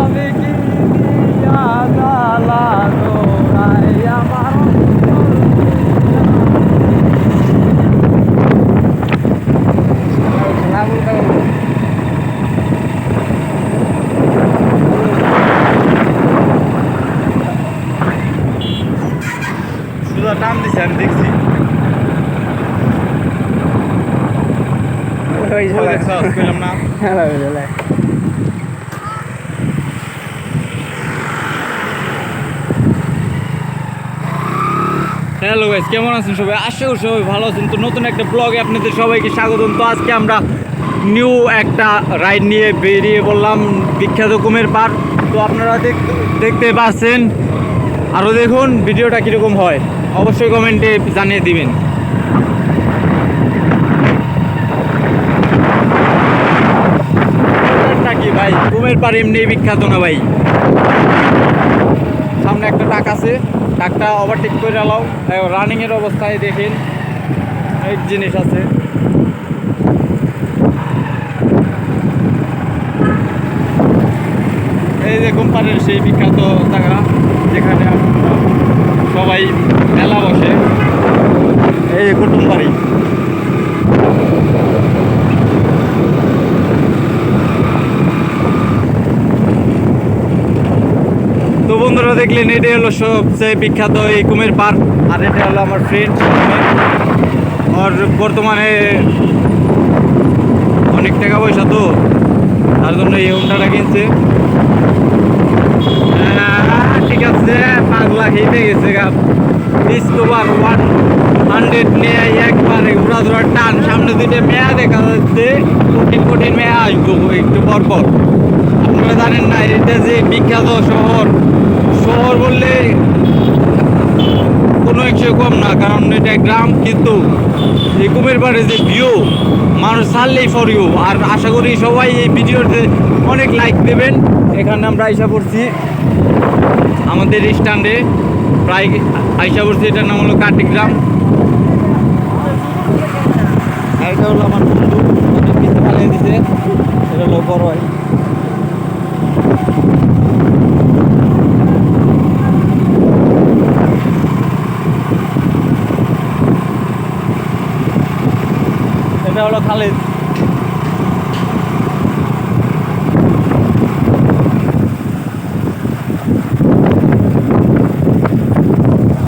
আমি কি দিয়া জ্বালা দোরাই আমার সুদা টান দিছে আমি দেখছি কইলাম না হ্যালো গাইস, কেমন আছেন সবাই? আশা করি সবাই ভালো আছেন। তো নতুন একটা ব্লগে আপনাদের সবাইকে স্বাগতম। তো আজকে আমরা নিউ একটা রাইড নিয়ে বেরিয়ে পড়লাম বিখ্যাত কুমের পাড়। তো আপনারা দেখতে পাচ্ছেন, আরও দেখুন ভিডিওটা কীরকম হয় অবশ্যই কমেন্টে জানিয়ে দিবেন। কি ভাই, কুমের পাড় এমনি বিখ্যাত না ভাই। সামনে একটা ট্রাক আছে, ট্রাকটা ওভারটেক করে আলাও। রানিংয়ের অবস্থায় দেখেন এক জিনিস আছে। এই যে কোম্পানির সেই বিখ্যাত জায়গা যেখানে সবাই মেলা বসে, এই যে কুটুমবাড়ি। তো বন্ধুরা দেখলেন, এটাই হলো সবচেয়ে বিখ্যাত এই কুমের পার্ক। আর এটা হলো আমার ফ্রেন্ড, আর বর্তমানে অনেক টাকা পয়সা, তো তার জন্য এই হোন্ডাটা কিনছে। ঠিক আছে, পাগলা খেতে গেছে গা। ডিসকভার 100 নিয়ে একবারে ঘোরা টান। সামনে দুইটা মেয়া দেখা যাচ্ছে, কঠিন কঠিন মেয়া আসবো একটু পর পর। আপনারা জানেন না, এটা যে বিখ্যাত শহর বললে কোনো একশো কম না, কারণ এটা গ্রাম। কিন্তু এই কুমের পাড়ে যে ভিউ, মানুষ ছাড়লেই ফর ইউ। আর আশা করি সবাই এই ভিডিওতে অনেক লাইক দেবেন। এখানে আমরা আইসা পড়ছি আমাদের স্ট্যান্ডে, প্রায় আইসা পড়ছি। এটার নাম হলো কাটিগ্রাম। এটা হলো আমার বন্ধু, পিছিয়ে পালিয়ে দিছে। এটা হলো বড় ভাই। এটা হলো খালিদ।